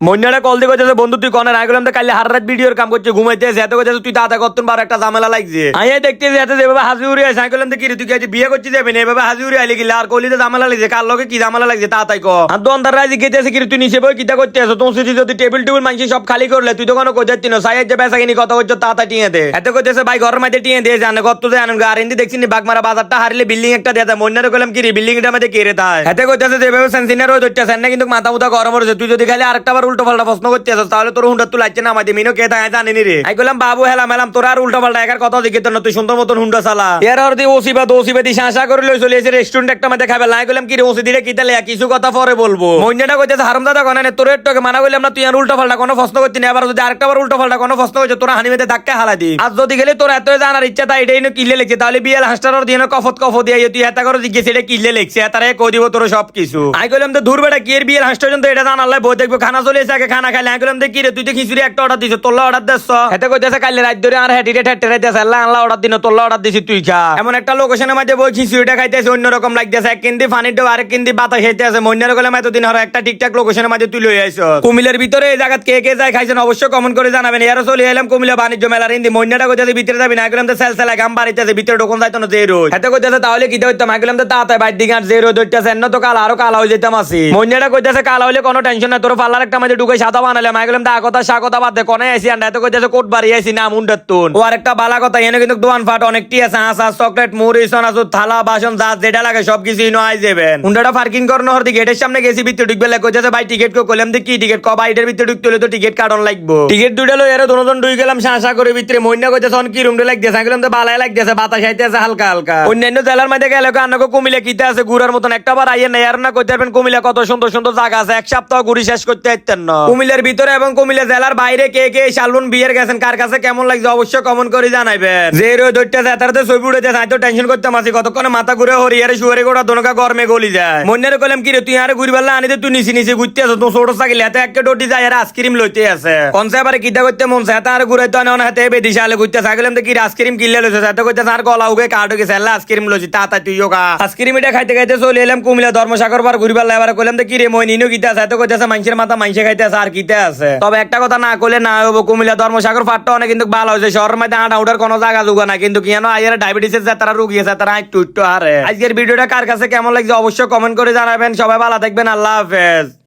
মন্যাটা call দিয়ে কইতেছে বন্ধু তুই কোনে রাখলাম তো কাল হার রাত ভিডিওর কাম করছিস ঘুমাইতেছে এত কইতেছে তুই তাতা করতুন বার একটা ঝামেলা লাগছে আই দেখতেছি এত যেভাবে হাজি উড়ে আছে আমি কইলাম তো কি রে তুই কি বিয়ে করছিস যাবে না এভাবে হাজি উড়ে আইলি গিলা আর কলিতে ঝামেলা লাগছে কার লগে কি ঝামেলা লাগছে তাতাই কো আর তো অন্ধার রাজি গেতেছে কি রে তুই নিচে বই কিটা করতে আছো তোর সিটি যদি টেবিল টেবিল মানছি সব খালি করলে তুই তো কোনো কইতে না সাইজ যে বেসা কিনি কথা কইছ তাতা টিয়ে দে এত কইতেছে ভাই ঘরের মধ্যে টিয়ে দিয়ে জানে কত যে আনন্দ আর ইন্দি দেখছিনি বাগমারা বাজারটা হারিলে বিল্ডিং একটা দেয়া যায় মন্যারে কইলাম কি রে বিল্ডিং এটার মধ্যে কে রে তাই এত কইতেছে যেভাবে সেন্সিনার হই ধরতেছে না কিন্তু মাথা মুথা গরম হচ্ছে তুই যদি খালি আরেকটা বার উল্টো পাল্টা প্রশ্ন করতে আছো তাহলে তোর হুন্ডা তুই লাগছে না আমাদের মিনো কে তাই জানিনি রে আমি কইলাম বাবু হেলাম হেলাম তোর আর উল্টো পাল্টা একার কথা দিকে না তুই সুন্দর মতন হুন্ডা চালা এর আর দিয়ে ওসিবা দি শাসা করে লই চলে এসে রেস্টুরেন্ট একটা মধ্যে খাবে লাই কইলাম কি রে ওসি দিলে কিতা লেয়া কিছু কথা পরে বলবো মইনাটা কইতেছে হারাম দাদা কোনে তোর একটু মানা কইলাম না তুই আর উল্টো পাল্টা কোনো প্রশ্ন করতি না এবার যদি আরেকটা বার উল্টো পাল্টা কোনো প্রশ্ন হইছে তোরা হানিমেতে ধাক্কা হালা দি আজ যদি গেলে তোর এত জানার ইচ্ছা তাই এটাই নো কিলে লিখছে তাহলে বিএল হাস্টারর দিয়ে কফ দিয়ে তুই এত করে জিজ্ঞেস এটা কিলে লিখছে তারে কই দিব তোর সব কিছু আমি কইলাম তো দূর বেটা কি এর বিএল হাস্টার জন্য এটা জানালে বই দেখবো খানা চলে এসে আগে খানা খাইলে আমি কইলাম কি রে তুই তো খিচুড়ি একটা অর্ডার দিছ তোল্লা অর্ডার দিছ এতে কইতেছে কাল রাত ধরে আর হেটিতে ঠেটে দিছে আল্লাহ আল্লাহ অর্ডার দিন তোল্লা অর্ডার দিছি তুই খা এমন একটা লোকেশনের মধ্যে বই খিচুড়িটা খাইতেছে অন্যরকম লাগতেছে এক কেন্দি পানির ডো আর কেন্দি বাতাস খাইতেছে মইনার গলে এতদিন হলো একটা ঠিকঠাক লোকেশনের মধ্যে তুই লই আইছো কুমিল্লার ভিতরে এই জায়গা কে কে যায় খাইছেন অবশ্যই কমেন্ট করে জানাবেন এর চলে এলাম কুমিল্লা বাণিজ্য মেলার ইন্দি মইনাটা কইতেছে ভিতরে যাবি না গেলাম তো সেলসেলা গাম বাড়িতেছে ভিতরে ঢোকন যাইতো না যে রোজ এতে কইতেছে তাহলে কি হইতাম গেলাম তো তাতাই বাইর দিকে আর যে রোজ হইতেছে না তো কাল আরো কালা হয়ে যেতাম আসি মইনাটা কইতেছে কালা হইলে কোনো টেনশন নাই তোর পাল্লার একটা মধ্যে ঢুকে সাদা বানালে আমি গেলাম তো আগতা সাগতা বাদ দে কোনে আইছি আর এত কইতেছে কোট বাড়ি আইছি না মুন্ডার তুন ও আর একটা বালা কথা এনে কিন্তু দোয়ান ফাট অনেকটি আছে হাঁস চকলেট মুড়ি সোনাসু থালা বাসন যা যেটা লাগে সবকিছু ইনো আই যাবেন মুন্ডাটা পার্কিং করানো হর দিকে গেটের সামনে গেছি ভিতরে ঢুকবে লাগে কইতেছে ভাই টিকিট কো কইলাম দি কি টিকিট ক ভাই এটার ভিতরে ঢুকতে হলে তো টিকিট কাটন লাগবো টিকিট দুইটা লই এর দুজন ঢুই গেলাম শাসা করে ভিতরে মইনা কইতেছে অন কি রুমে লাগতেছে গেলাম তো বালাই লাগতেছে বাতাস আইতেছে হালকা হালকা অন্যান্য জেলার মধ্যে গেলে আন্নাকো কুমিল্লা কিতে আছে ঘুরার মতন একটা বার আইয়ে না আর না কইতে পারবেন কুমিল্লা কত সুন্দর সুন্দর জায়গা আছে এক সপ্তাহ ঘুরি শেষ করতে পারতেন না কুমিল্লার ভিতরে এবং কুমিল্লা জেলার বাইরে কে কে শালবন বিয়ের গেছেন কার কাছে কেমন লাগছে অবশ্যই কমেন্ট করে জানাবেন যে রোদ ধরতেছে এতারতে ছবি উঠেছে আমি তো টেনশন করতে মাসি কতক্ষণে মাথা ঘুরে হরিয়ারে শুয়ারে গোড়া দনকা গরমে গলি যায় মন্নের কইলাম কি রে তুই আরে ঘুরি পারলা আনিতে তুই নিচে নিচে ঘুরতে আছো তো ছোট সাইকেল এত একটা ডটি যায় আর আইসক্রিম লইতে আছে কোনসে আবার কিটা করতে মন চায় তা আর ঘুরাইতে না হাতে বেদিশালে ঘুরতে সাইকেলাম তো কি আইসক্রিম কিনলে লইছে এত কইতে আর গলা উগে কাট গেছে আল্লাহ আইসক্রিম লইছি তা তুইও কা আইসক্রিম এটা খাইতে খাইতে চলে এলাম কুমিল্লা ধর্মসাগর বার ঘুরি পারলা এবার কইলাম তো কি রে মই নিনো কিটা আছে এত কইতেছে মানুষের মাথা মানুষে খাইতে আছে আর কিটা আছে তবে একটা কথা না কইলে না হবো কুমিল্লা ধর্মসাগর ফাটটা অনেক কিন্তু ভালো হয়েছে শহরের মধ্যে আটা উঠার কোনো জায়গা জুগা না কিন্তু কেন আইয়ার ডায়াবেটিসের যে তারা রোগী আছে তারা একটু একটু হারে আজকের ভিডিওটা কার কাছে কেমন লাগছে অবশ্যই কমেন্ট করে জানাবেন সবাই ভালো থাকবেন আল্লাহ হাফেজ।